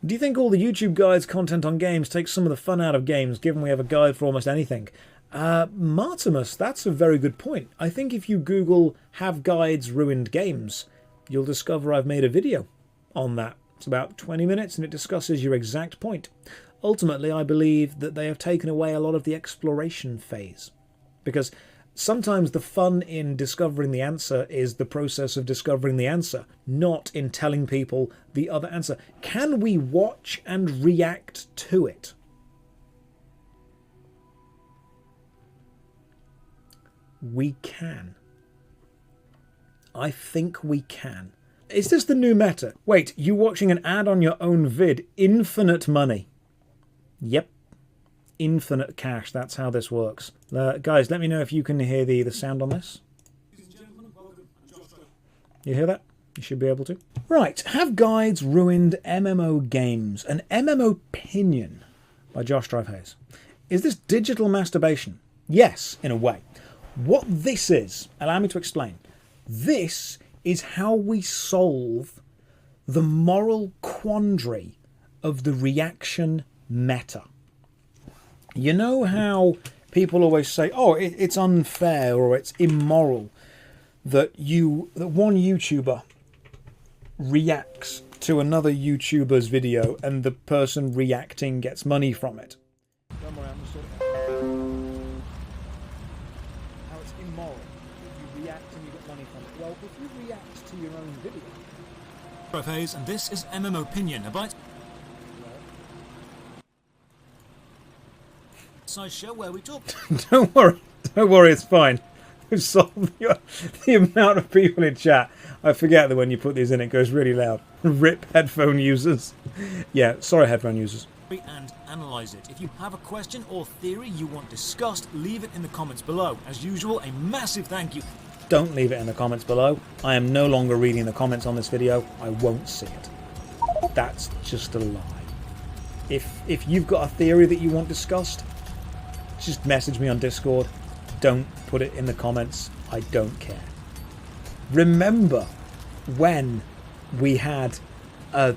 Do you think all the YouTube guides content on games takes some of the fun out of games, given we have a guide for almost anything? Martimus, that's a very good point. I think if you Google "have guides ruined games," you'll discover I've made a video on that. It's about 20 minutes and it discusses your exact point. Ultimately, I believe that they have taken away a lot of the exploration phase. Because sometimes the fun in discovering the answer is the process of discovering the answer, not in telling people the other answer. Can we watch and react to it? We can. I think we can. Is this the new meta? Wait, you watching an ad on your own vid? Infinite money. Yep. Infinite cash. That's how this works. Guys, let me know if you can hear the sound on this. You hear that? You should be able to. Right. Have guides ruined MMO games? An MMOPINION by Josh Strife Hayes. Is this digital masturbation? Yes, in a way. What this is, allow me to explain. This is how we solve the moral quandary of the reaction meta. You know how people always say, oh, it's unfair or it's immoral that one YouTuber reacts to another YouTuber's video and the person reacting gets money from it. Don't worry, I'm just sorting it out. How it's immoral that you react and you get money from it. Well, if you react to your own video. Strife Hayes, and this is MMOPINION, a bite size show where we talk. Don't worry, it's fine. We've solved the amount of people in chat. I forget that when you put these in, it goes really loud. RIP headphone users. Yeah, sorry, headphone users. And analyze it. If you have a question or theory you want discussed, leave it in the comments below. As usual, a massive thank you. Don't leave it in the comments below. I am no longer reading the comments on this video. I won't see it. That's just a lie. If you've got a theory that you want discussed, just message me on Discord. Don't put it in the comments. I don't care. Remember when we had a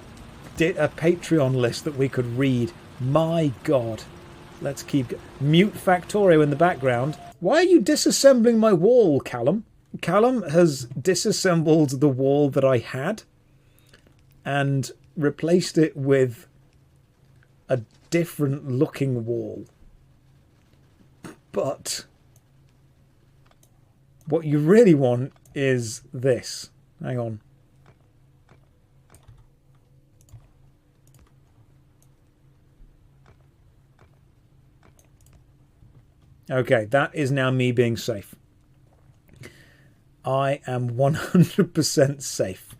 Patreon list that we could read? My God. Let's keep... Mute Factorio in the background. Why are you disassembling my wall, Callum? Callum has disassembled the wall that I had and replaced it with a different looking wall. But what you really want is this. Hang on. Okay, that is now me being safe. I am 100% safe.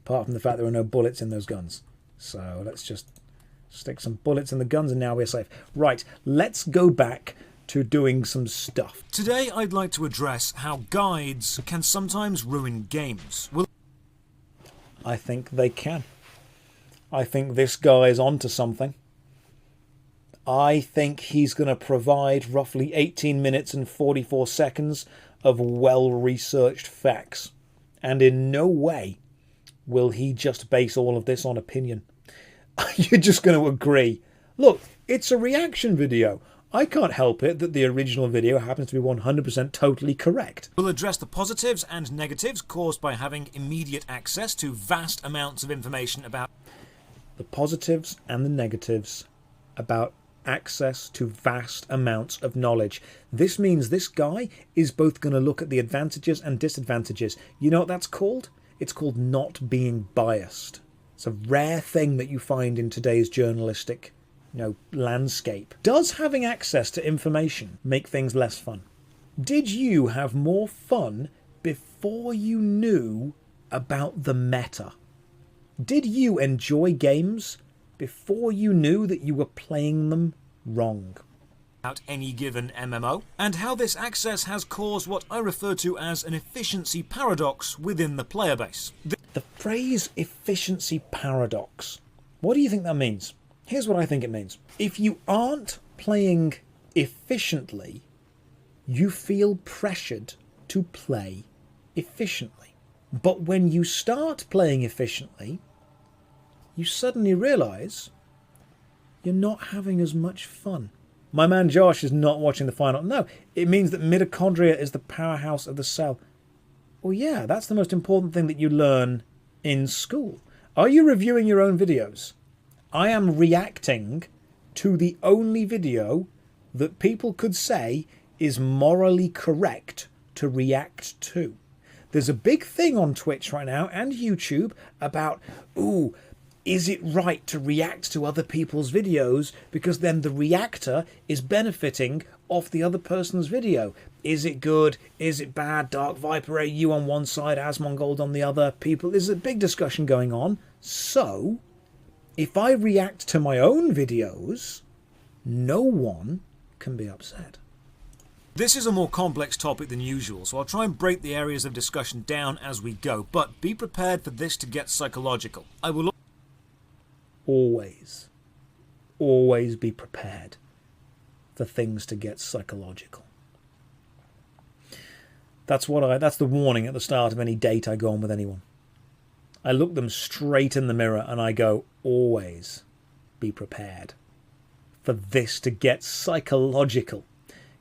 Apart from the fact there are no bullets in those guns. So let's just stick some bullets in the guns and now we're safe. Right, let's go back to doing some stuff. Today I'd like to address how guides can sometimes ruin games. I think they can. I think this guy is onto something. I think he's going to provide roughly 18 minutes and 44 seconds of well-researched facts. And in no way will he just base all of this on opinion. You're just going to agree. Look, it's a reaction video. I can't help it that the original video happens to be 100% totally correct. We'll address the positives and negatives caused by having immediate access to vast amounts of information about... The positives and the negatives about access to vast amounts of knowledge. This means this guy is both going to look at the advantages and disadvantages. You know what that's called? It's called not being biased. It's a rare thing that you find in today's journalistic landscape. Does having access to information make things less fun? Did you have more fun before you knew about the meta? Did you enjoy games before you knew that you were playing them wrong? About any given MMO, and how this access has caused what I refer to as an efficiency paradox within the player base. The phrase efficiency paradox, what do you think that means? Here's what I think it means. If you aren't playing efficiently, you feel pressured to play efficiently. But when you start playing efficiently, you suddenly realise you're not having as much fun. My man Josh is not watching the final. No, it means that mitochondria is the powerhouse of the cell. Well, yeah, that's the most important thing that you learn in school. Are you reviewing your own videos? I am reacting to the only video that people could say is morally correct to react to. There's a big thing on Twitch right now and YouTube about, ooh, is it right to react to other people's videos because then the reactor is benefiting off the other person's video? Is it good? Is it bad? Dark Viper AU on one side, Asmongold on the other. People, there's a big discussion going on. So, if I react to my own videos, no one can be upset. This is a more complex topic than usual, so I'll try and break the areas of discussion down as we go, but be prepared for this to get psychological. I will always be prepared for things to get psychological. That's the warning at the start of any date I go on with anyone. I look them straight in the mirror and I go, always be prepared for this to get psychological.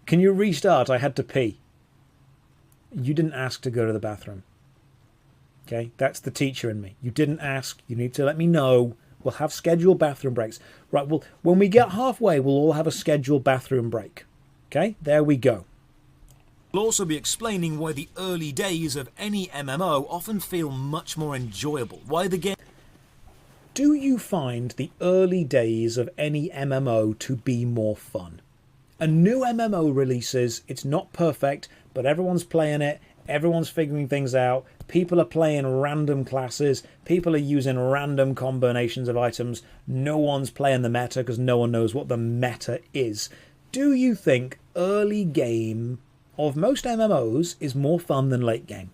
Can you restart? I had to pee. You didn't ask to go to the bathroom. Okay, that's the teacher in me. You didn't ask. You need to let me know. We'll have scheduled bathroom breaks. Right, well, when we get halfway, we'll all have a scheduled bathroom break. Okay, there we go. We'll also be explaining why the early days of any MMO often feel much more enjoyable. Why the game... Do you find the early days of any MMO to be more fun? A new MMO releases, it's not perfect, but everyone's playing it, everyone's figuring things out, people are playing random classes, people are using random combinations of items, no one's playing the meta because no one knows what the meta is. Do you think early game of most MMOs is more fun than late game?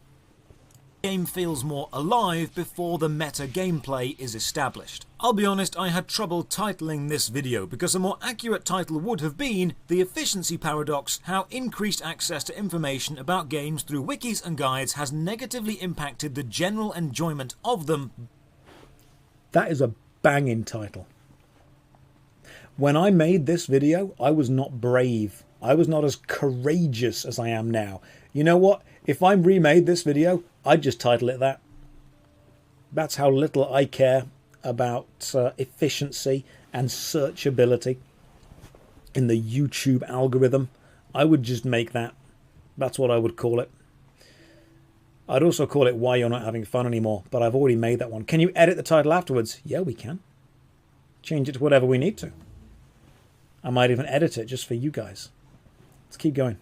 The game feels more alive before the meta gameplay is established. I'll be honest, I had trouble titling this video because a more accurate title would have been The Efficiency Paradox: How Increased Access to Information About Games Through Wikis and Guides Has Negatively Impacted the General Enjoyment of Them. That is a banging title. When I made this video, I was not brave. I was not as courageous as I am now. You know what? If I remade this video, I'd just title it that. That's how little I care about efficiency and searchability in the YouTube algorithm. I would just make that. That's what I would call it. I'd also call it Why You're Not Having Fun Anymore, but I've already made that one. Can you edit the title afterwards? Yeah, we can. Change it to whatever we need to. I might even edit it just for you guys. Let's keep going.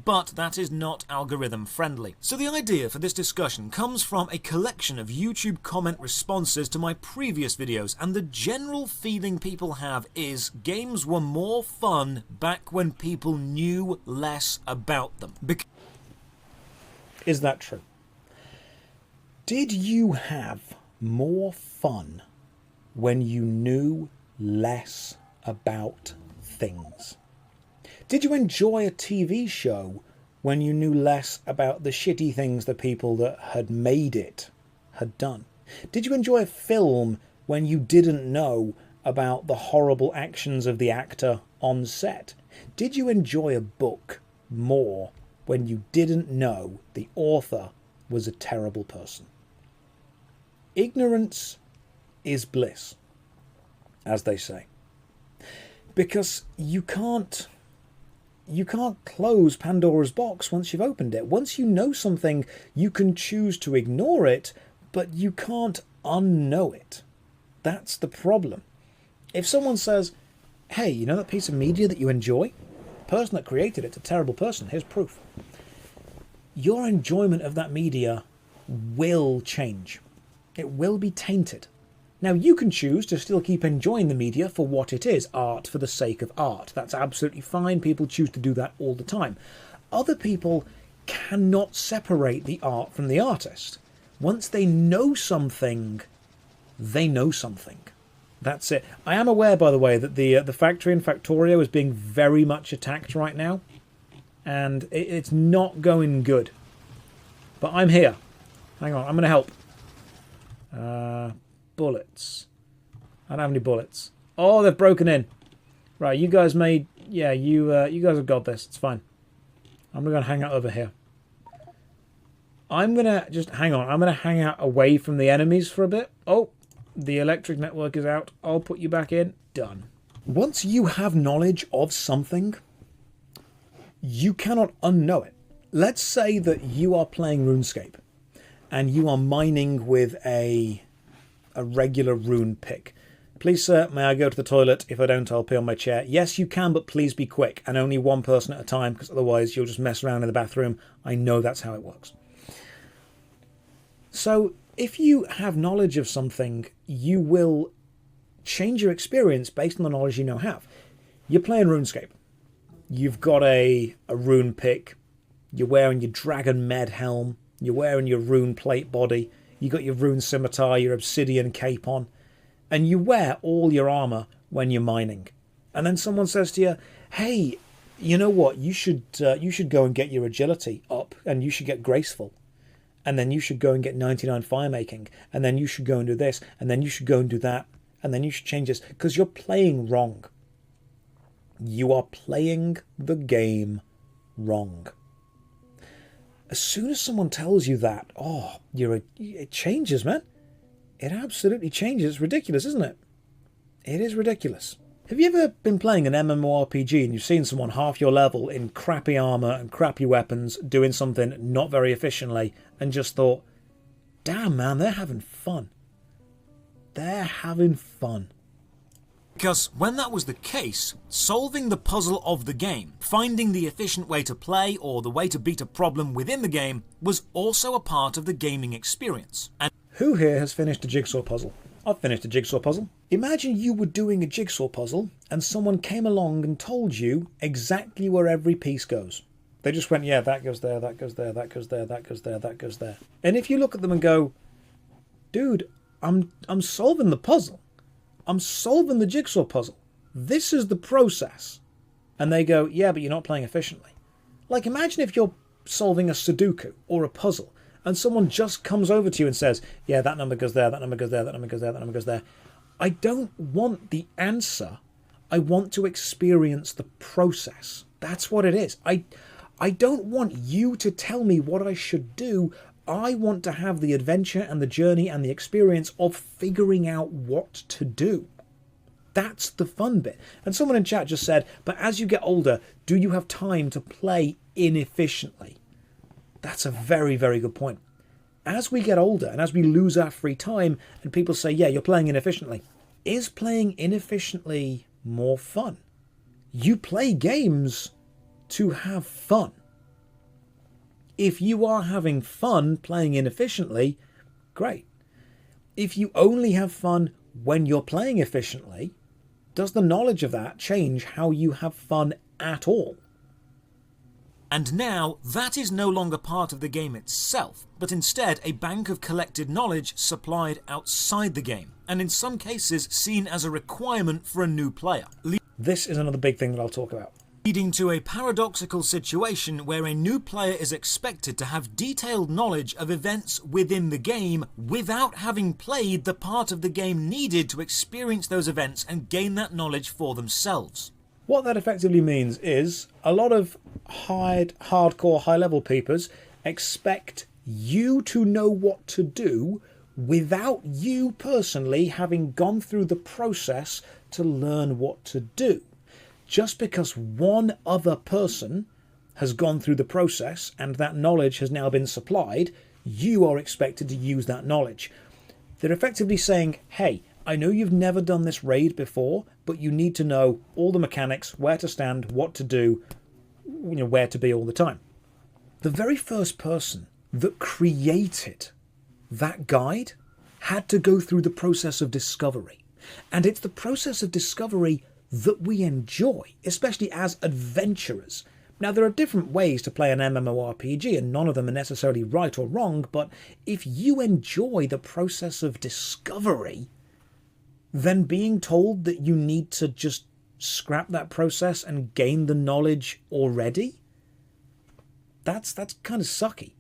But that is not algorithm friendly. So the idea for this discussion comes from a collection of YouTube comment responses to my previous videos, and the general feeling people have is games were more fun back when people knew less about them. Is that true? Did you have more fun when you knew less about things? Did you enjoy a TV show when you knew less about the shitty things the people that had made it had done? Did you enjoy a film when you didn't know about the horrible actions of the actor on set? Did you enjoy a book more when you didn't know the author was a terrible person? Ignorance is bliss, as they say. Because you can't close Pandora's box once you've opened it. Once you know something, you can choose to ignore it, but you can't unknow it. That's the problem. If someone says, hey, you know that piece of media that you enjoy? The person that created it's a terrible person. Here's proof. Your enjoyment of that media will change. It will be tainted. Now, you can choose to still keep enjoying the media for what it is, art for the sake of art. That's absolutely fine. People choose to do that all the time. Other people cannot separate the art from the artist. Once they know something, they know something. That's it. I am aware, by the way, that the factory in Factorio is being very much attacked right now, and it's not going good. But I'm here. Hang on, I'm going to help. Bullets. I don't have any bullets. Oh, they've broken in. Right, you guys made... Yeah, you guys have got this. It's fine. I'm going to hang out over here. I'm going to just... Hang on. I'm going to hang out away from the enemies for a bit. Oh, the electric network is out. I'll put you back in. Done. Once you have knowledge of something, you cannot unknow it. Let's say that you are playing RuneScape and you are mining with a regular rune pick. Please, sir, may I go to the toilet? If I don't, I'll pee on my chair. Yes, you can, but please be quick, and only one person at a time, because otherwise you'll just mess around in the bathroom. I know that's how it works. So, if you have knowledge of something, you will change your experience based on the knowledge you now have. You're playing RuneScape. You've got a rune pick. You're wearing your dragon med helm. You're wearing your rune plate body. You got your rune scimitar, your obsidian cape on. And you wear all your armor when you're mining. And then someone says to you, hey, you know what? You should go and get your agility up, and you should get graceful. And then you should go and get 99 firemaking. And then you should go and do this. And then you should go and do that. And then you should change this. Because you're playing wrong. You are playing the game wrong. As soon as someone tells you that, oh, it changes, man. It absolutely changes. It's ridiculous, isn't it? It is ridiculous. Have you ever been playing an MMORPG and you've seen someone half your level in crappy armor and crappy weapons doing something not very efficiently and just thought, damn, man, they're having fun. They're having fun. Because when that was the case, solving the puzzle of the game, finding the efficient way to play or the way to beat a problem within the game, was also a part of the gaming experience. And who here has finished a jigsaw puzzle? I've finished a jigsaw puzzle. Imagine you were doing a jigsaw puzzle and someone came along and told you exactly where every piece goes. They just went, yeah, that goes there, that goes there, that goes there, that goes there, that goes there. And if you look at them and go, dude, I'm solving the puzzle. I'm solving the jigsaw puzzle. This is the process. And they go, yeah, but you're not playing efficiently. Like, imagine if you're solving a Sudoku or a puzzle and someone just comes over to you and says, yeah, that number goes there, that number goes there, that number goes there, that number goes there. I don't want the answer. I want to experience the process. That's what it is. I don't want you to tell me what I should do. I want to have the adventure and the journey and the experience of figuring out what to do. That's the fun bit. And someone in chat just said, but as you get older, do you have time to play inefficiently? That's a very, very good point. As we get older and as we lose our free time and people say, yeah, you're playing inefficiently, is playing inefficiently more fun? You play games to have fun. If you are having fun playing inefficiently, great. If you only have fun when you're playing efficiently, does the knowledge of that change how you have fun at all? And now, that is no longer part of the game itself, but instead a bank of collected knowledge supplied outside the game, and in some cases seen as a requirement for a new player. This is another big thing that I'll talk about. Leading to a paradoxical situation where a new player is expected to have detailed knowledge of events within the game without having played the part of the game needed to experience those events and gain that knowledge for themselves. What that effectively means is a lot of hardcore high-level peepers expect you to know what to do without you personally having gone through the process to learn what to do. Just because one other person has gone through the process and that knowledge has now been supplied, you are expected to use that knowledge. They're effectively saying, hey, I know you've never done this raid before, but you need to know all the mechanics, where to stand, what to do, where to be all the time. The very first person that created that guide had to go through the process of discovery. And it's the process of discovery that we enjoy, especially as adventurers. Now, there are different ways to play an MMORPG, and none of them are necessarily right or wrong, but if you enjoy the process of discovery, then being told that you need to just scrap that process and gain the knowledge already, that's kind of sucky.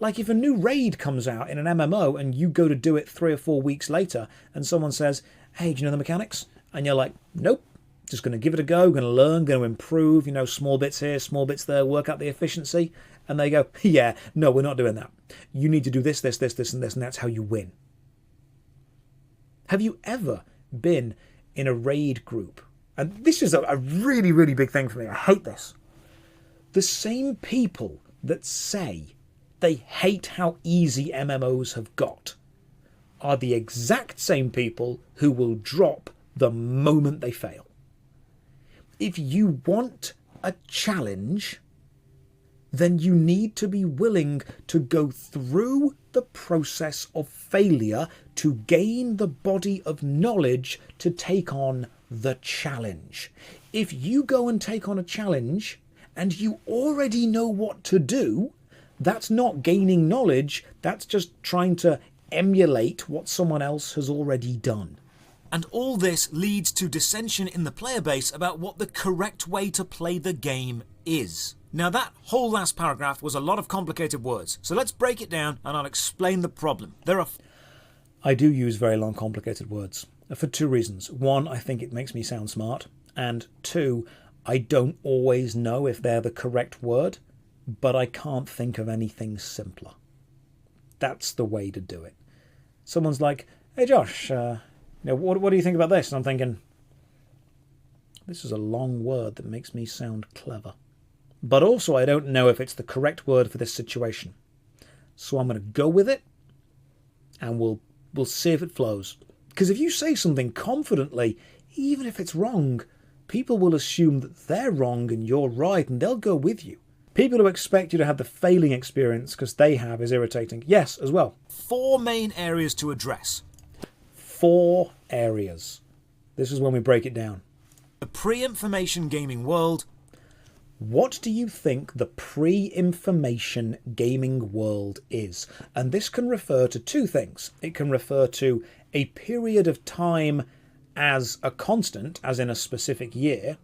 Like if a new raid comes out in an MMO and you go to do it 3 or 4 weeks later and someone says, hey, do you know the mechanics? And you're like, nope, just going to give it a go, going to learn, going to improve, you know, small bits here, small bits there, work out the efficiency. And they go, yeah, no, we're not doing that. You need to do this, this, this, this, and this, and that's how you win. Have you ever been in a raid group? And this is a really, really big thing for me. I hate this. The same people that say they hate how easy MMOs have got are the exact same people who will drop the moment they fail. If you want a challenge, then you need to be willing to go through the process of failure to gain the body of knowledge to take on the challenge. If you go and take on a challenge and you already know what to do, that's not gaining knowledge, that's just trying to emulate what someone else has already done. And all this leads to dissension in the player base about what the correct way to play the game is. Now that whole last paragraph was a lot of complicated words, so let's break it down and I'll explain the problem. I do use very long, complicated words for two reasons. One, I think it makes me sound smart, and two, I don't always know if they're the correct word, but I can't think of anything simpler. That's the way to do it. Someone's like, hey Josh, what do you think about this? And I'm thinking, this is a long word that makes me sound clever. But also I don't know if it's the correct word for this situation. So I'm going to go with it and we'll see if it flows. Because if you say something confidently, even if it's wrong, people will assume that they're wrong and you're right and they'll go with you. People who expect you to have the failing experience because they have is irritating. Yes, as well. 4 main areas to address. 4 areas. This is when we break it down. The pre-information gaming world. What do you think the pre-information gaming world is? And this can refer to 2 things. It can refer to a period of time as a constant, as in a specific year,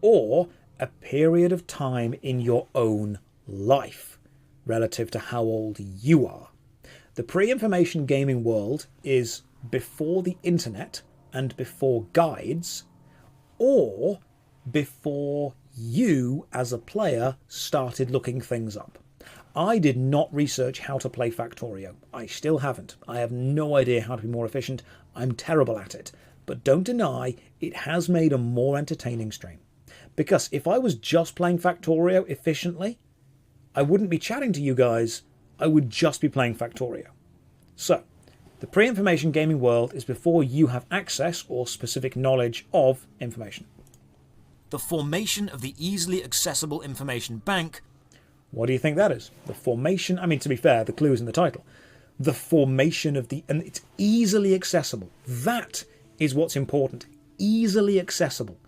or a period of time in your own life, relative to how old you are. The pre-information gaming world is before the internet and before guides, or before you as a player started looking things up. I did not research how to play Factorio. I still haven't. I have no idea how to be more efficient. I'm terrible at it. But don't deny, it has made a more entertaining stream. Because if I was just playing Factorio efficiently, I wouldn't be chatting to you guys. I would just be playing Factorio. So, the pre-information gaming world is before you have access or specific knowledge of information. The formation of the easily accessible information bank. What do you think that is? The formation, I mean, to be fair, the clue is in the title. The formation of the, and it's easily accessible. That is what's important. Easily accessible.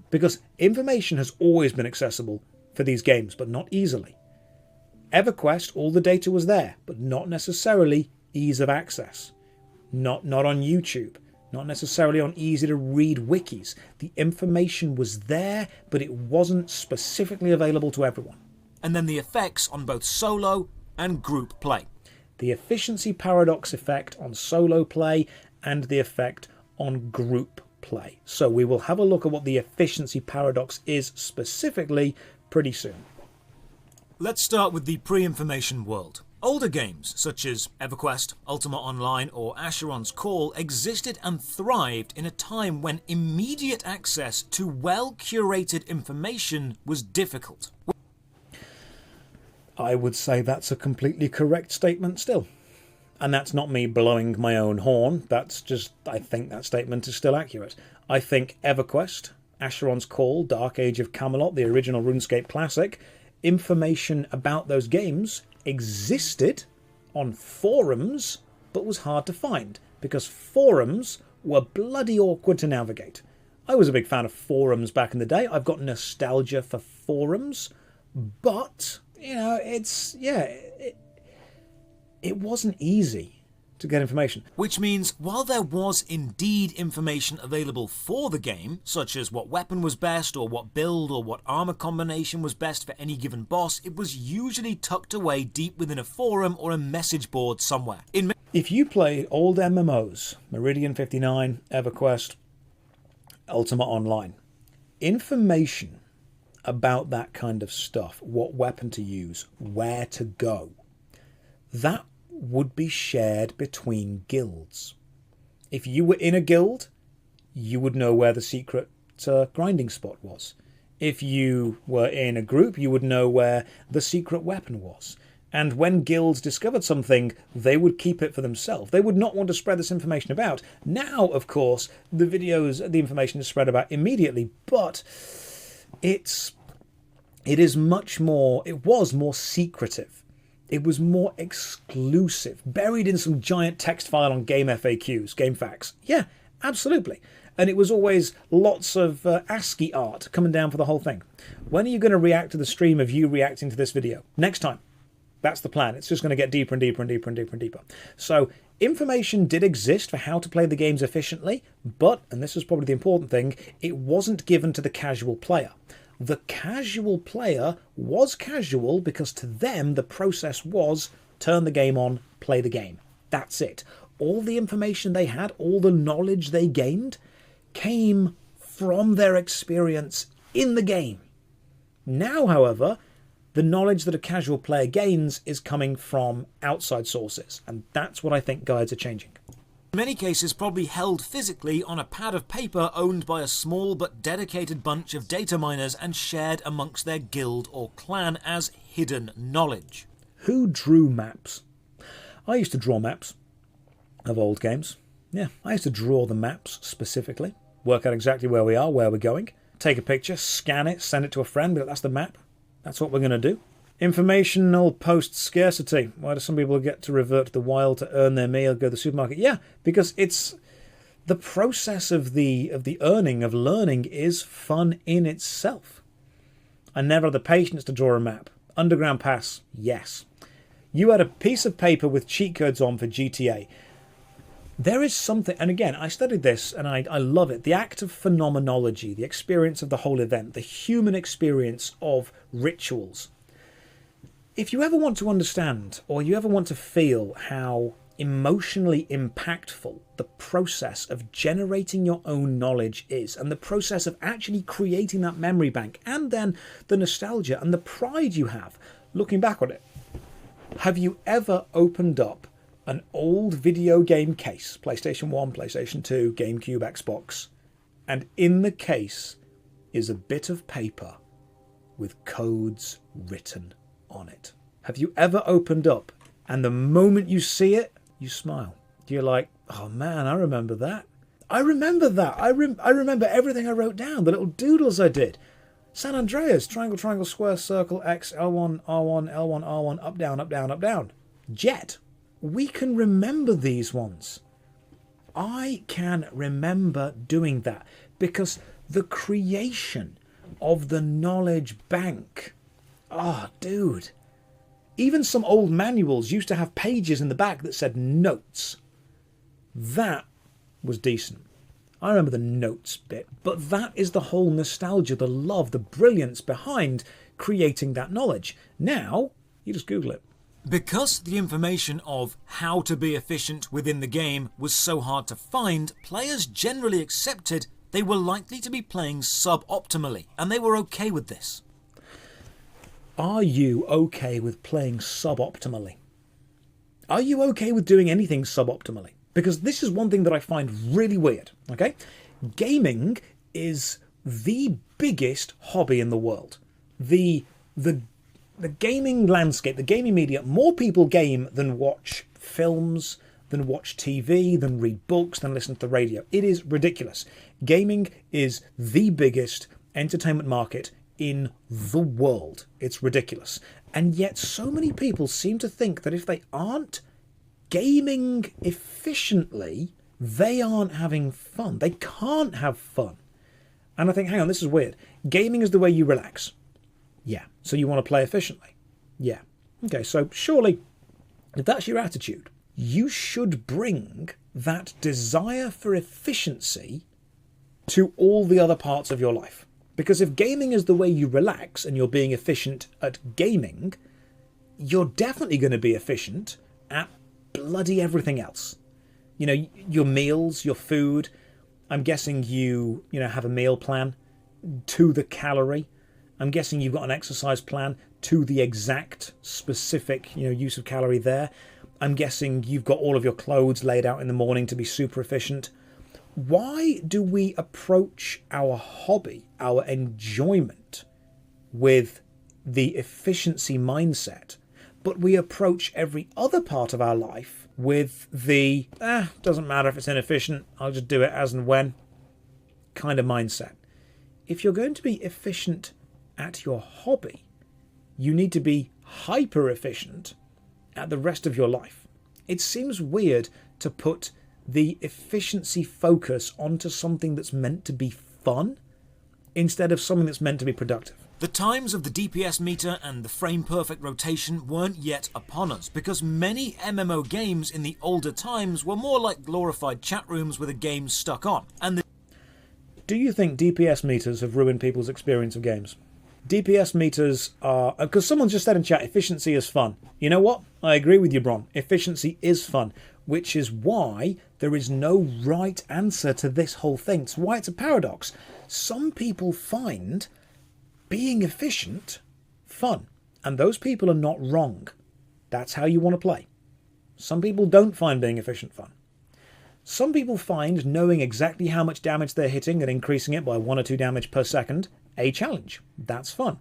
Because information has always been accessible for these games, but not easily. EverQuest, all the data was there, but not necessarily ease of access. Not on YouTube. Not necessarily on easy-to-read wikis. The information was there, but it wasn't specifically available to everyone. And then the effects on both solo and group play. The efficiency paradox effect on solo play and the effect on group play. So we will have a look at what the efficiency paradox is specifically pretty soon. Let's start with the pre-information world. Older games, such as EverQuest, Ultima Online or Asheron's Call, existed and thrived in a time when immediate access to well-curated information was difficult. I would say that's a completely correct statement still. And that's not me blowing my own horn, that's just, I think that statement is still accurate. I think EverQuest, Asheron's Call, Dark Age of Camelot, the original RuneScape classic, information about those games existed on forums, but was hard to find, because forums were bloody awkward to navigate. I was a big fan of forums back in the day. I've got nostalgia for forums, but, you know, it wasn't easy to get information. Which means, while there was indeed information available for the game, such as what weapon was best, or what build or what armor combination was best for any given boss, it was usually tucked away deep within a forum or a message board somewhere. If you play old MMOs, Meridian 59, EverQuest, Ultima Online, information about that kind of stuff, what weapon to use, where to go, that would be shared between guilds. If you were in a guild, you would know where the secret grinding spot was. If you were in a group, you would know where the secret weapon was. And when guilds discovered something, they would keep it for themselves. They would not want to spread this information about. Now, of course, the information is spread about immediately, but it was more secretive. It was more exclusive, buried in some giant text file on game FAQs, game facts. Yeah, absolutely. And it was always lots of ASCII art coming down for the whole thing. When are you going to react to the stream of you reacting to this video? Next time. That's the plan. It's just going to get deeper and deeper and deeper and deeper and deeper. So information did exist for how to play the games efficiently, but, and this is probably the important thing, it wasn't given to the casual player. The casual player was casual because to them the process was turn the game on, play the game. That's it. All the information they had, all the knowledge they gained, came from their experience in the game. Now, however, the knowledge that a casual player gains is coming from outside sources, and that's what I think guides are changing. In many cases probably held physically on a pad of paper owned by a small but dedicated bunch of data miners and shared amongst their guild or clan as hidden knowledge. Who drew maps? I used to draw maps of old games. Yeah, I used to draw the maps specifically, work out exactly where we are, where we're going, take a picture, scan it, send it to a friend, but that's the map. That's what we're going to do. Informational post-scarcity. Why do some people get to revert to the wild to earn their meal, go to the supermarket? Yeah, because it's the process of the earning, of learning, is fun in itself. I never had the patience to draw a map. Underground Pass, yes. You had a piece of paper with cheat codes on for GTA. There is something, and again, I studied this and I love it, the act of phenomenology, the experience of the whole event, the human experience of rituals. If you ever want to understand or you ever want to feel how emotionally impactful the process of generating your own knowledge is, and the process of actually creating that memory bank, and then the nostalgia and the pride you have looking back on it, have you ever opened up an old video game case, PlayStation 1, PlayStation 2, GameCube, Xbox, and in the case is a bit of paper with codes written on it? Have you ever opened up and the moment you see it, you smile? You're like, oh man, I remember that. I remember that. I remember everything I wrote down, the little doodles I did. San Andreas, triangle, triangle, square, circle, X, L1, R1, L1, R1, up, down, up, down, up, down. Jet. We can remember these ones. I can remember doing that because the creation of the knowledge bank. Oh, dude. Even some old manuals used to have pages in the back that said notes. That was decent. I remember the notes bit, but that is the whole nostalgia, the love, the brilliance behind creating that knowledge. Now, you just Google it. Because the information of how to be efficient within the game was so hard to find, players generally accepted they were likely to be playing suboptimally, and they were okay with this. Are you okay with playing suboptimally? Are you okay with doing anything suboptimally? Because this is one thing that I find really weird, okay? Gaming is the biggest hobby in the world. The gaming landscape, the gaming media, more people game than watch films, than watch TV, than read books, than listen to the radio. It is ridiculous. Gaming is the biggest entertainment market in the world. It's ridiculous. And yet so many people seem to think that if they aren't gaming efficiently, they aren't having fun. They can't have fun. And I think, hang on, this is weird. Gaming is the way you relax. Yeah. So you want to play efficiently? Yeah. Okay, so surely, if that's your attitude, you should bring that desire for efficiency to all the other parts of your life. Because if gaming is the way you relax and you're being efficient at gaming, you're definitely going to be efficient at bloody everything else. You know, your meals, your food. I'm guessing you have a meal plan to the calorie. I'm guessing you've got an exercise plan to the exact specific, use of calorie there. I'm guessing you've got all of your clothes laid out in the morning to be super efficient. Why do we approach our hobby, our enjoyment, with the efficiency mindset, but we approach every other part of our life with the, doesn't matter if it's inefficient, I'll just do it as and when kind of mindset? If you're going to be efficient at your hobby, you need to be hyper efficient at the rest of your life. It seems weird to put the efficiency focus onto something that's meant to be fun instead of something that's meant to be productive. The times of the DPS meter and the frame-perfect rotation weren't yet upon us, because many MMO games in the older times were more like glorified chat rooms with a game stuck on. Do you think DPS meters have ruined people's experience of games? DPS meters are... Because someone just said in chat, efficiency is fun. You know what? I agree with you, Bron. Efficiency is fun, which is why there is no right answer to this whole thing. It's why it's a paradox. Some people find being efficient fun, and those people are not wrong. That's how you want to play. Some people don't find being efficient fun. Some people find knowing exactly how much damage they're hitting and increasing it by 1 or 2 damage per second a challenge. That's fun.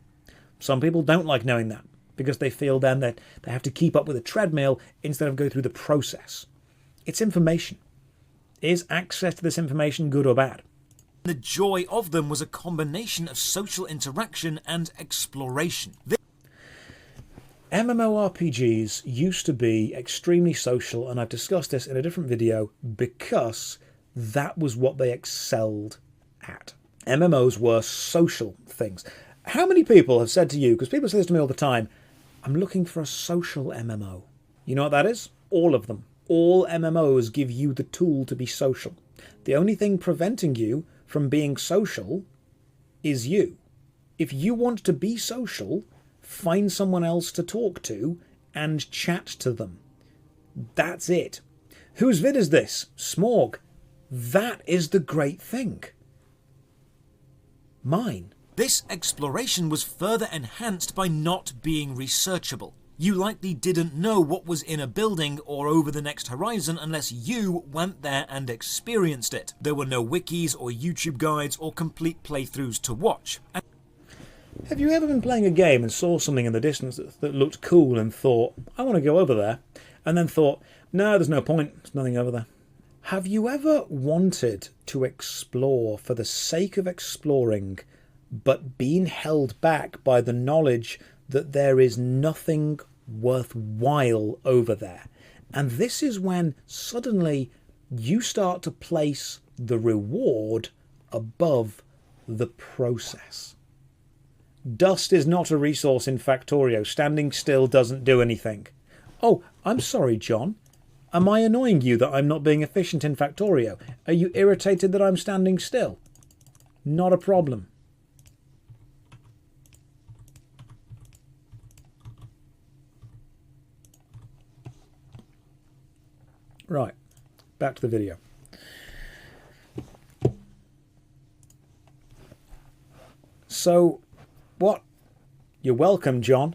Some people don't like knowing that because they feel then that they have to keep up with a treadmill instead of go through the process. It's information. Is access to this information good or bad? The joy of them was a combination of social interaction and exploration. MMORPGs used to be extremely social, and I've discussed this in a different video because that was what they excelled at. MMOs were social things. How many people have said to you, because people say this to me all the time, I'm looking for a social MMO. You know what that is? All of them. All MMOs give you the tool to be social. The only thing preventing you from being social is you. If you want to be social, find someone else to talk to and chat to them. That's it. Whose vid is this? Smorg. That is the great thing. Mine. This exploration was further enhanced by not being researchable. You likely didn't know what was in a building or over the next horizon unless you went there and experienced it. There were no wikis or YouTube guides or complete playthroughs to watch. Have you ever been playing a game and saw something in the distance that looked cool and thought, I want to go over there, and then thought, no, there's no point, there's nothing over there? Have you ever wanted to explore for the sake of exploring, but been held back by the knowledge that there is nothing worthwhile over there? And this is when suddenly you start to place the reward above the process. Dust is not a resource in Factorio. Standing still doesn't do anything. Oh, I'm sorry, John. Am I annoying you that I'm not being efficient in Factorio? Are you irritated that I'm standing still? Not a problem. Right, back to the video. So, what? You're welcome, John.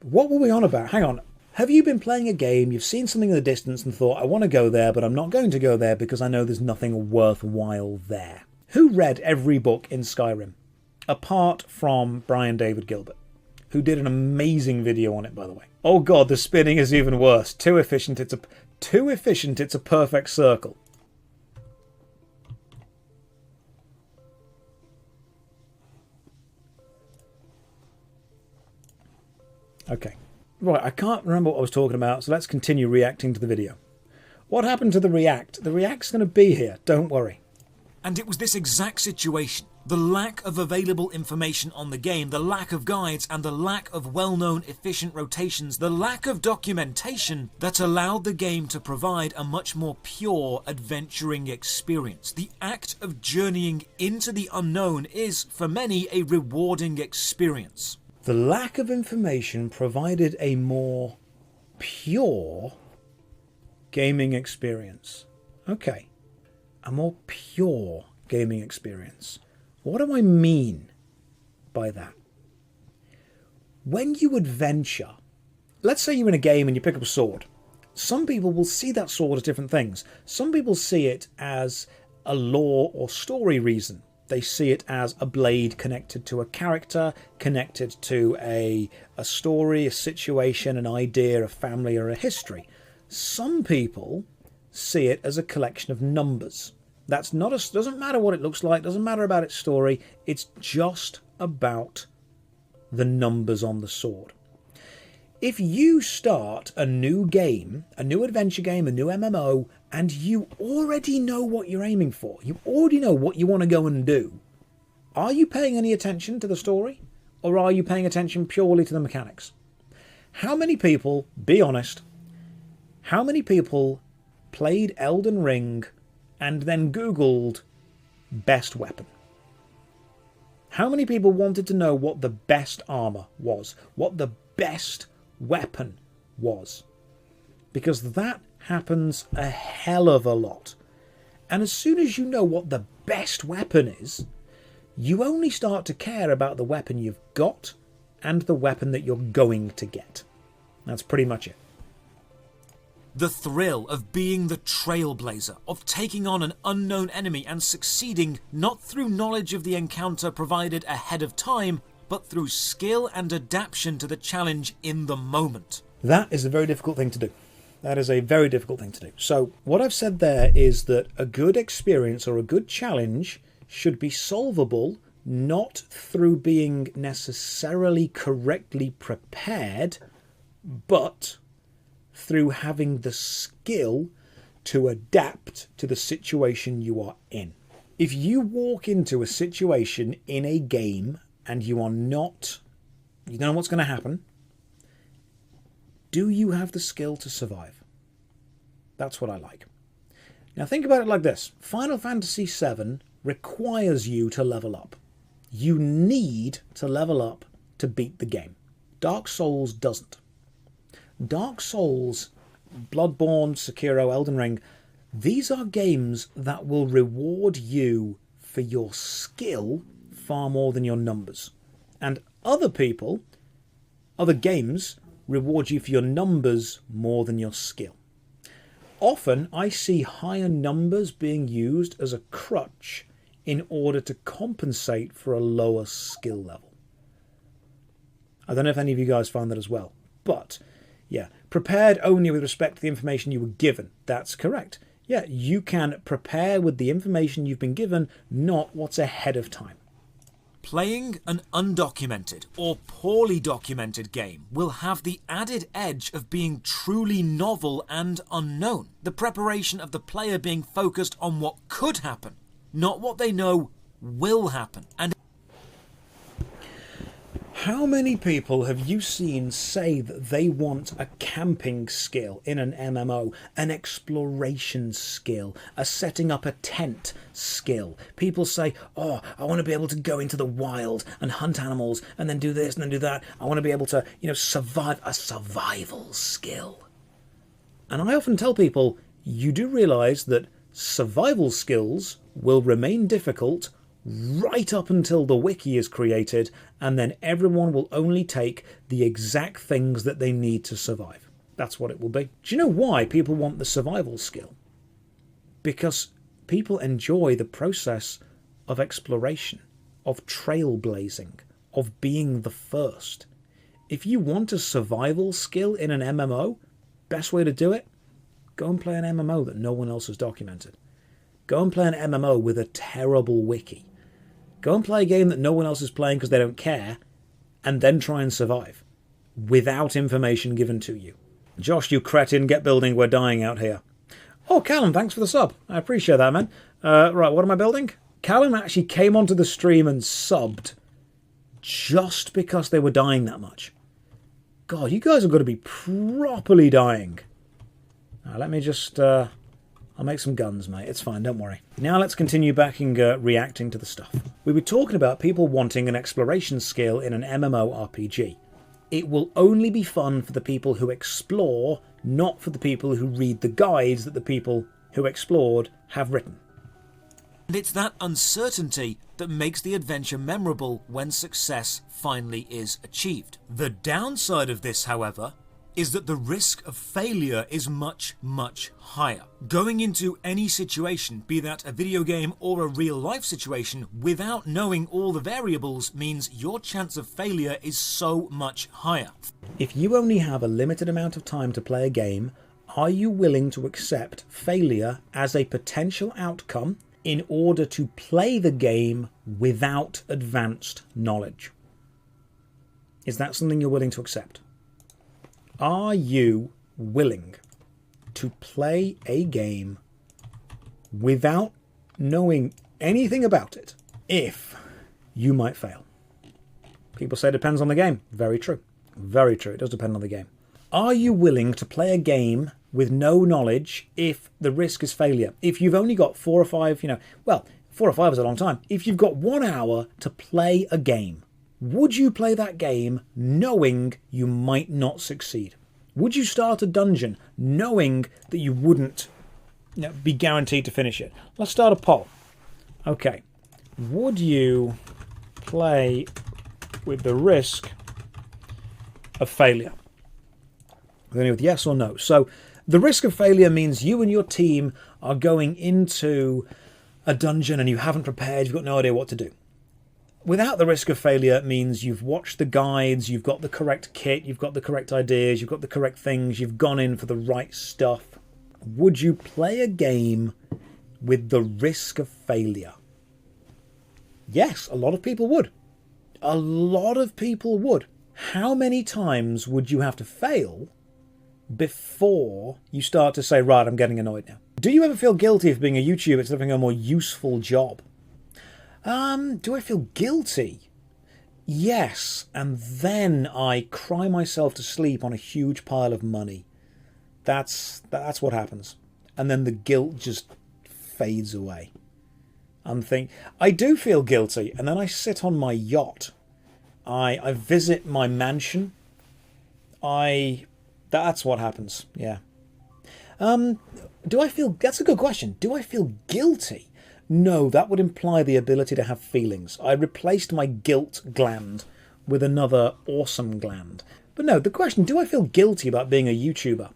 What were we on about? Hang on. Have you been playing a game, you've seen something in the distance and thought, I want to go there, but I'm not going to go there because I know there's nothing worthwhile there? Who read every book in Skyrim? Apart from Brian David Gilbert, who did an amazing video on it, by the way. Oh god, the spinning is even worse. Too efficient, it's a perfect circle. Okay. Right, I can't remember what I was talking about, so let's continue reacting to the video. What happened to the react? The react's going to be here, don't worry. And it was this exact situation. The lack of available information on the game, the lack of guides, and the lack of well-known efficient rotations, the lack of documentation that allowed the game to provide a much more pure adventuring experience. The act of journeying into the unknown is, for many, a rewarding experience. The lack of information provided a more pure gaming experience. Okay, a more pure gaming experience. What do I mean by that? When you adventure, let's say you're in a game and you pick up a sword. Some people will see that sword as different things. Some people see it as a lore or story reason. They see it as a blade connected to a character, connected to a story, a situation, an idea, a family, or a history. Some people see it as a collection of numbers. That's not a, doesn't matter what it looks like, doesn't matter about its story. It's just about the numbers on the sword. If you start a new game, a new adventure game, a new MMO, and you already know what you're aiming for, you already know what you want to go and do, are you paying any attention to the story? Or are you paying attention purely to the mechanics? How many people, be honest, how many people played Elden Ring and then Googled best weapon? How many people wanted to know what the best armor was? What the best weapon was? Because that happens a hell of a lot. And as soon as you know what the best weapon is, you only start to care about the weapon you've got and the weapon that you're going to get. That's pretty much it. The thrill of being the trailblazer, of taking on an unknown enemy and succeeding not through knowledge of the encounter provided ahead of time, but through skill and adaptation to the challenge in the moment. That is a very difficult thing to do. That is a very difficult thing to do. So what I've said there is that a good experience or a good challenge should be solvable not through being necessarily correctly prepared, but through having the skill to adapt to the situation you are in. If you walk into a situation in a game and you don't know what's going to happen, do you have the skill to survive? That's what I like. Now think about it like this. Final Fantasy VII requires you to level up. You need to level up to beat the game. Dark Souls doesn't. Dark Souls, Bloodborne, Sekiro, Elden Ring, these are games that will reward you for your skill far more than your numbers. And other games reward you for your numbers more than your skill. Often I see higher numbers being used as a crutch in order to compensate for a lower skill level. I don't know if any of you guys found that as well, but yeah, prepared only with respect to the information you were given. That's correct. Yeah, you can prepare with the information you've been given, not what's ahead of time. Playing an undocumented or poorly documented game will have the added edge of being truly novel and unknown. The preparation of the player being focused on what could happen, not what they know will happen. And how many people have you seen say that they want a camping skill in an MMO, an exploration skill, a setting up a tent skill? People say, oh, I want to be able to go into the wild and hunt animals and then do this and then do that. I want to be able to, survive, a survival skill. And I often tell people, you do realise that survival skills will remain difficult right up until the wiki is created, and then everyone will only take the exact things that they need to survive. That's what it will be. Do you know why people want the survival skill? Because people enjoy the process of exploration, of trailblazing, of being the first. If you want a survival skill in an MMO, best way to do it, go and play an MMO that no one else has documented. Go and play an MMO with a terrible wiki. Go and play a game that no one else is playing because they don't care, and then try and survive without information given to you. Josh, you cretin, get building, we're dying out here. Oh, Callum, thanks for the sub. I appreciate that, man. Right, what am I building? Callum actually came onto the stream and subbed just because they were dying that much. God, you guys are going to be properly dying. Now, let me just... I'll I'll make some guns, mate. It's fine, don't worry. Now let's continue back and reacting to the stuff. We were talking about people wanting an exploration skill in an MMORPG. It will only be fun for the people who explore, not for the people who read the guides that the people who explored have written. And it's that uncertainty that makes the adventure memorable when success finally is achieved. The downside of this, however, is that the risk of failure is much, much higher. Going into any situation, be that a video game or a real-life situation, without knowing all the variables means your chance of failure is so much higher. If you only have a limited amount of time to play a game, are you willing to accept failure as a potential outcome in order to play the game without advanced knowledge? Is that something you're willing to accept? Are you willing to play a game without knowing anything about it if you might fail? People say it depends on the game. Very true. Very true. It does depend on the game. Are you willing to play a game with no knowledge if the risk is failure? If you've only got 4 or 5, 4 or 5 is a long time. If you've got 1 hour to play a game, would you play that game knowing you might not succeed? Would you start a dungeon knowing that you wouldn't be guaranteed to finish it? Let's start a poll. Okay. Would you play with the risk of failure? We're going with yes or no. So the risk of failure means you and your team are going into a dungeon and you haven't prepared, you've got no idea what to do. Without the risk of failure means you've watched the guides, you've got the correct kit, you've got the correct ideas, you've got the correct things, you've gone in for the right stuff. Would you play a game with the risk of failure? Yes, a lot of people would. A lot of people would. How many times would you have to fail before you start to say, right, I'm getting annoyed now? Do you ever feel guilty for being a YouTuber instead of having a more useful job? Do I feel guilty? Yes, and then I cry myself to sleep on a huge pile of money. That's what happens. And then the guilt just fades away. I do feel guilty, and then I sit on my yacht. I visit my mansion. That's what happens, yeah. That's a good question. Do I feel guilty? No, that would imply the ability to have feelings. I replaced my guilt gland with another awesome gland. But no, the question, do I feel guilty about being a YouTuber?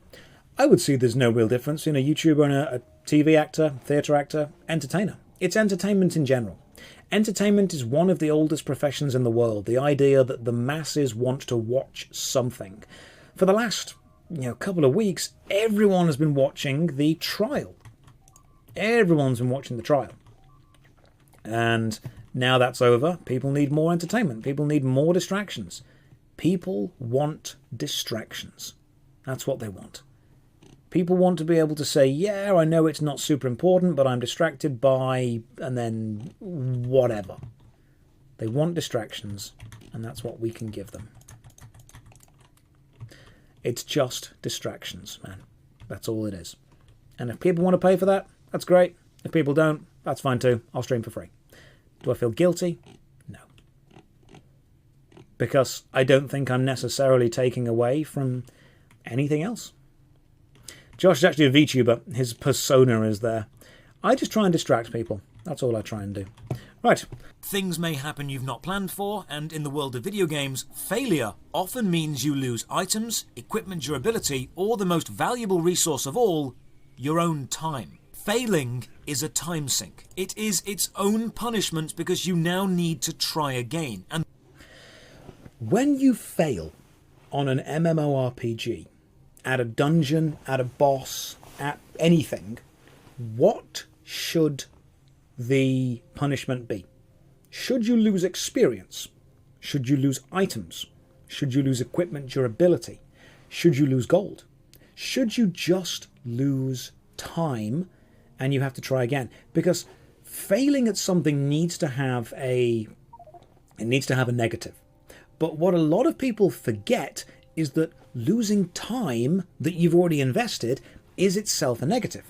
I would see there's no real difference in a YouTuber and a TV actor, theatre actor, entertainer. It's entertainment in general. Entertainment is one of the oldest professions in the world. The idea that the masses want to watch something. For the last couple of weeks, everyone has been watching the trial. Everyone's been watching the trial. And now that's over, people need more entertainment. People need more distractions. People want distractions. That's what they want. People want to be able to say, yeah, I know it's not super important, but I'm distracted by, and then whatever. They want distractions, and that's what we can give them. It's just distractions, man. That's all it is. And if people want to pay for that, that's great. If people don't, that's fine too. I'll stream for free. Do I feel guilty? No. Because I don't think I'm necessarily taking away from anything else. Josh is actually a VTuber. His persona is there. I just try and distract people. That's all I try and do. Right. Things may happen you've not planned for, and in the world of video games, failure often means you lose items, equipment durability, or the most valuable resource of all, your own time. Failing is a time sink. It is its own punishment because you now need to try again. And when you fail on an MMORPG, at a dungeon, at a boss, at anything, what should the punishment be? Should you lose experience? Should you lose items? Should you lose equipment durability? Should you lose gold? Should you just lose time and you have to try again? Because failing at something needs to have a negative. But what a lot of people forget is that losing time that you've already invested is itself a negative.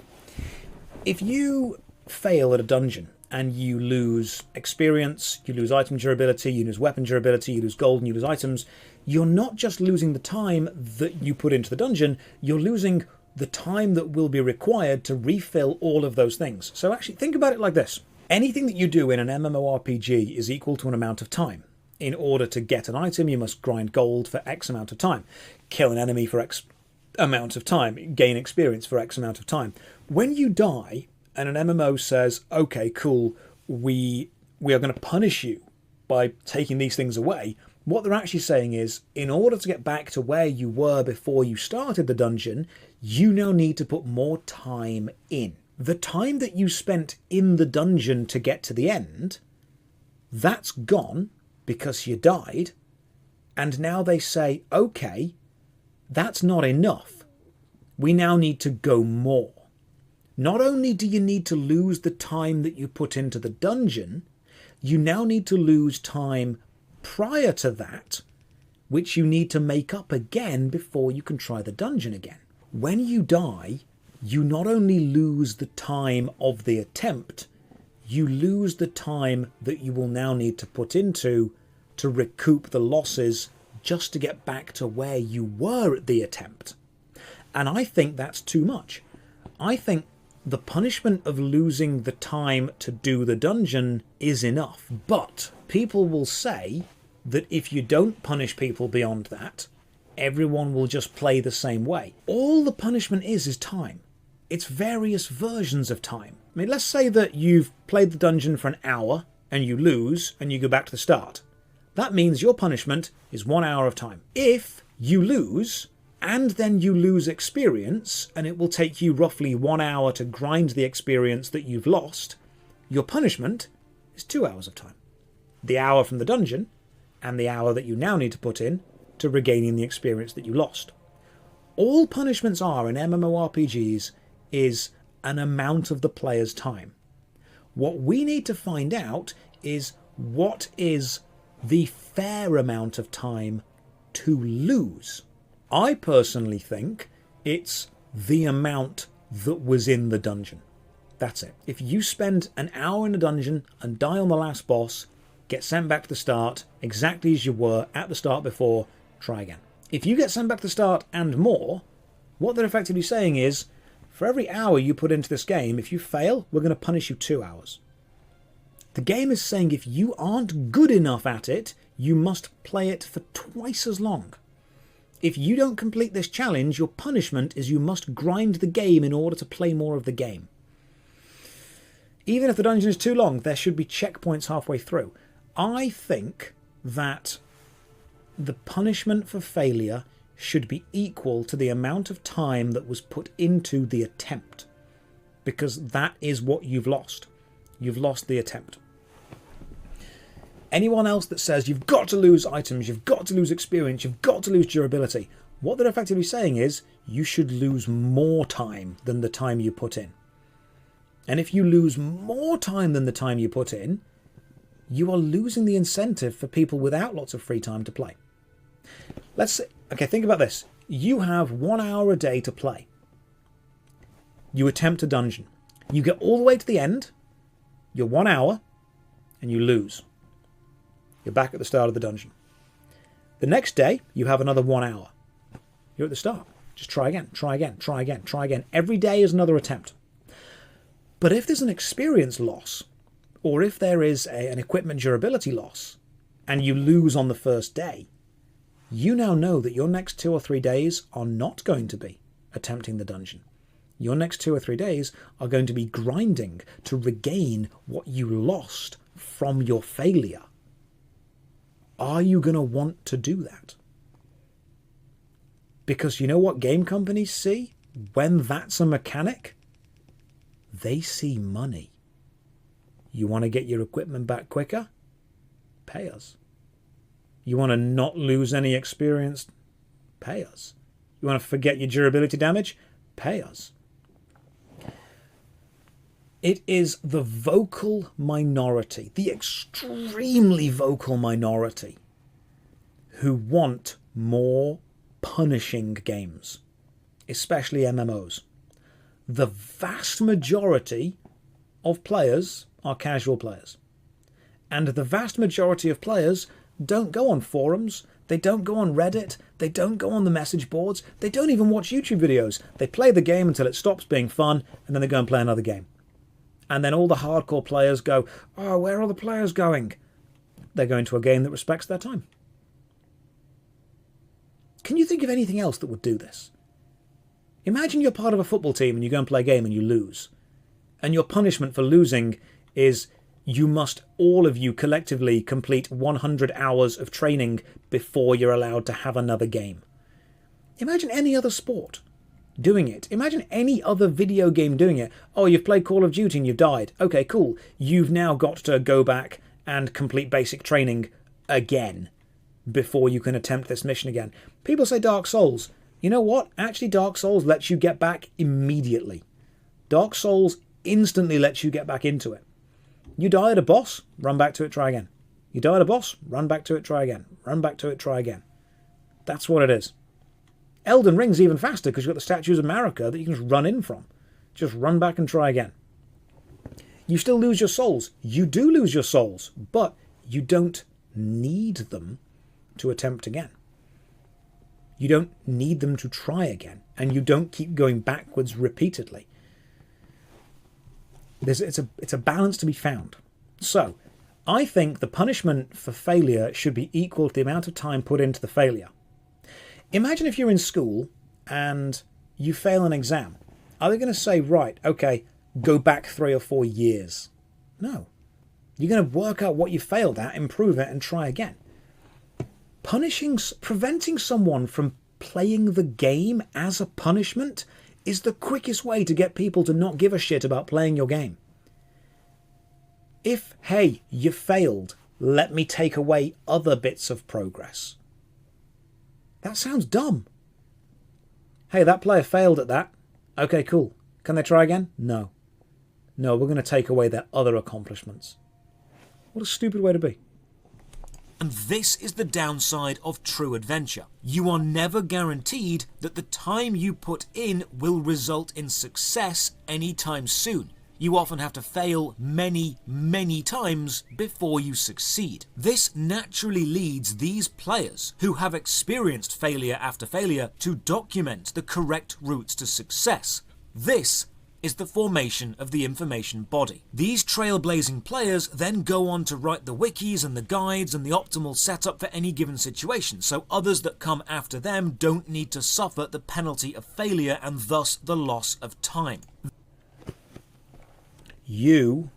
If you fail at a dungeon and you lose experience, you lose item durability, you lose weapon durability, you lose gold and you lose items, you're not just losing the time that you put into the dungeon, you're losing the time that will be required to refill all of those things. So actually think about it like this. Anything that you do in an MMORPG is equal to an amount of time. In order to get an item, you must grind gold for X amount of time, kill an enemy for X amount of time, gain experience for X amount of time. When you die and an MMO says, okay, cool, we are going to punish you by taking these things away, what they're actually saying is, in order to get back to where you were before you started the dungeon, you now need to put more time in. The time that you spent in the dungeon to get to the end, that's gone because you died, and now they say, okay, that's not enough. We now need to go more. Not only do you need to lose the time that you put into the dungeon, you now need to lose time prior to that, which you need to make up again before you can try the dungeon again. When you die, you not only lose the time of the attempt, you lose the time that you will now need to put into to recoup the losses just to get back to where you were at the attempt. And I think that's too much. I think the punishment of losing the time to do the dungeon is enough. But people will say that if you don't punish people beyond that, everyone will just play the same way. All the punishment is time. It's various versions of time. I mean, let's say that you've played the dungeon for an hour and you lose and you go back to the start. That means your punishment is 1 hour of time. If you lose and then you lose experience and it will take you roughly 1 hour to grind the experience that you've lost, your punishment is 2 hours of time. The hour from the dungeon and the hour that you now need to put in to regaining the experience that you lost. All punishments are in MMORPGs is an amount of the player's time. What we need to find out is what is the fair amount of time to lose. I personally think it's the amount that was in the dungeon. That's it. If you spend an hour in a dungeon and die on the last boss, get sent back to the start exactly as you were at the start before, try again. If you get sent back to the start and more, what they're effectively saying is, for every hour you put into this game, if you fail, we're going to punish you 2 hours. The game is saying if you aren't good enough at it, you must play it for twice as long. If you don't complete this challenge, your punishment is you must grind the game in order to play more of the game. Even if the dungeon is too long, there should be checkpoints halfway through. I think that the punishment for failure should be equal to the amount of time that was put into the attempt, because that is what you've lost. You've lost the attempt. Anyone else that says you've got to lose items, you've got to lose experience, you've got to lose durability, what they're effectively saying is you should lose more time than the time you put in. And if you lose more time than the time you put in, you are losing the incentive for people without lots of free time to play. Let's say, okay, think about this. You have 1 hour a day to play. You attempt a dungeon. You get all the way to the end, you're 1 hour, and you lose. You're back at the start of the dungeon. The next day, you have another 1 hour. You're at the start. Just try again, try again, try again, try again. Every day is another attempt. But if there's an experience loss, or if there is an equipment durability loss, and you lose on the first day, you now know that your next 2 or 3 days are not going to be attempting the dungeon. Your next 2 or 3 days are going to be grinding to regain what you lost from your failure. Are you going to want to do that? Because you know what game companies see when that's a mechanic? They see money. You want to get your equipment back quicker? Pay us. You want to not lose any experience? Pay us. You want to forget your durability damage? Pay us. It is the vocal minority, the extremely vocal minority, who want more punishing games, especially MMOs. the vast majority of players are casual players. And the vast majority of players don't go on forums, they don't go on Reddit, they don't go on the message boards, they don't even watch YouTube videos. They play the game until it stops being fun, and then they go and play another game. And then all the hardcore players go, oh, where are the players going? They're going to a game that respects their time. Can you think of anything else that would do this? Imagine you're part of a football team and you go and play a game and you lose. And your punishment for losing is you must, all of you collectively, complete 100 hours of training before you're allowed to have another game. Imagine any other sport doing it. Imagine any other video game doing it. Oh, you've played Call of Duty and you've died. Okay, cool. You've now got to go back and complete basic training again before you can attempt this mission again. People say Dark Souls. You know what? Actually, Dark Souls lets you get back immediately. Dark Souls instantly lets you get back into it. You die at a boss, run back to it, try again. You die at a boss, run back to it, try again. Run back to it, try again. That's what it is. Elden Ring's even faster because you've got the statues of Marika that you can just run in from. Just run back and try again. You still lose your souls. You do lose your souls, but you don't need them to attempt again. You don't need them to try again, and you don't keep going backwards repeatedly. It's a balance to be found. So, I think the punishment for failure should be equal to the amount of time put into the failure. Imagine if you're in school and you fail an exam. Are they going to say, right, okay, go back 3 or 4 years? No. You're going to work out what you failed at, improve it, and try again. Preventing someone from playing the game as a punishment is the quickest way to get people to not give a shit about playing your game. If, hey, you failed, let me take away other bits of progress. That sounds dumb. Hey, that player failed at that. Okay, cool. Can they try again? No. No, we're going to take away their other accomplishments. What a stupid way to be. And this is the downside of true adventure. You are never guaranteed that the time you put in will result in success anytime soon. You often have to fail many, many times before you succeed. This naturally leads these players, who have experienced failure after failure, to document the correct routes to success. This is the formation of the information body. These trailblazing players then go on to write the wikis and the guides and the optimal setup for any given situation, so others that come after them don't need to suffer the penalty of failure and thus the loss of time. You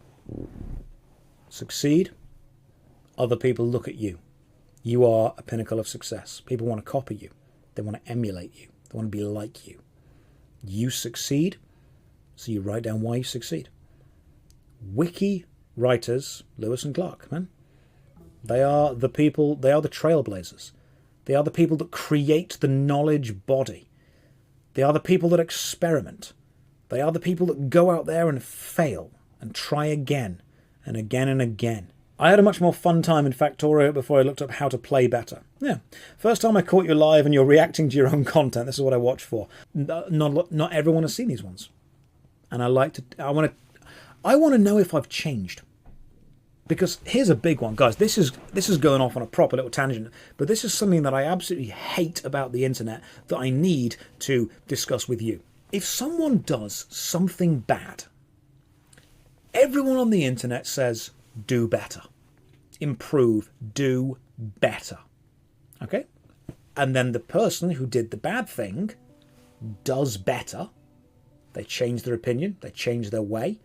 succeed, other people look at you. You are a pinnacle of success. People want to copy you. They want to emulate you. They want to be like you. You succeed, so you write down why you succeed. Wiki writers, Lewis and Clark, man. They are the people, they are the trailblazers. They are the people that create the knowledge body. They are the people that experiment. They are the people that go out there and fail and try again and again and again. I had a much more fun time in Factorio before I looked up how to play better. Yeah, first time I caught you live and you're reacting to your own content. This is what I watch for. Not everyone has seen these ones, and I want to know if I've changed. Because here's a big one, guys. This is going off on a proper little tangent, but this is something that I absolutely hate about the internet that I need to discuss with you. If someone does something bad, everyone on the internet says, do better, improve, do better. Okay? And then the person who did the bad thing does better. They change their opinion, they change their way,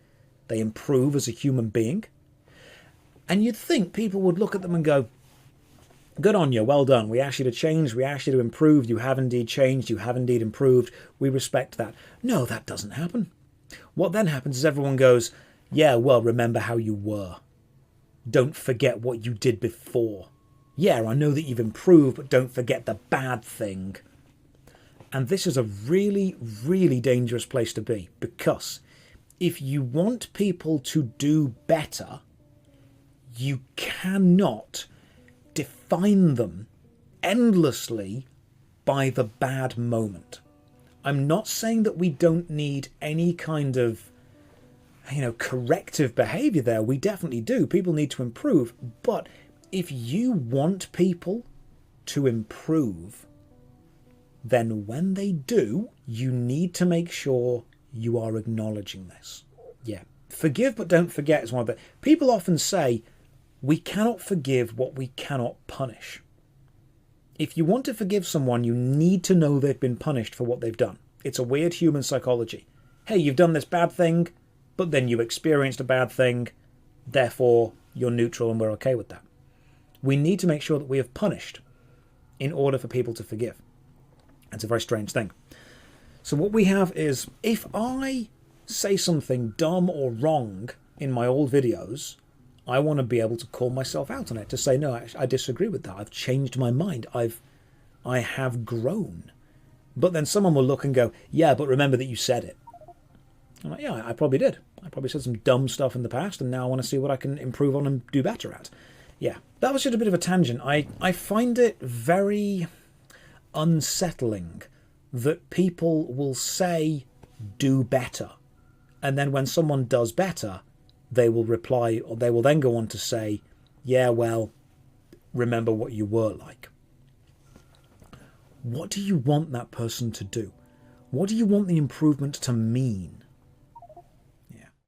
they improve as a human being. And you'd think people would look at them and go, good on you, well done. We asked you to change, we asked you to improve, you have indeed changed, you have indeed improved, we respect that. No, that doesn't happen. What then happens is everyone goes, yeah, well, remember how you were. Don't forget what you did before. Yeah, I know that you've improved, but don't forget the bad thing. And this is a really, really dangerous place to be, because if you want people to do better, you cannot define them endlessly by the bad moment. I'm not saying that we don't need any kind of, corrective behavior there. We definitely do. People need to improve. But if you want people to improve, then when they do, you need to make sure you are acknowledging this. Yeah. Forgive but don't forget is one of the... People often say, we cannot forgive what we cannot punish. If you want to forgive someone, you need to know they've been punished for what they've done. It's a weird human psychology. Hey, you've done this bad thing, but then you experienced a bad thing, therefore you're neutral and we're okay with that. We need to make sure that we have punished in order for people to forgive. It's a very strange thing. So what we have is, if I say something dumb or wrong in my old videos, I want to be able to call myself out on it, to say, no, I disagree with that. I've changed my mind. I have grown. But then someone will look and go, yeah, but remember that you said it. I'm like, yeah, I probably did. I probably said some dumb stuff in the past, and now I want to see what I can improve on and do better at. Yeah, that was just a bit of a tangent. I find it very unsettling that people will say, do better. And then when someone does better, they will reply, or they will then go on to say, yeah, well, remember what you were like. What do you want that person to do? What do you want the improvement to mean?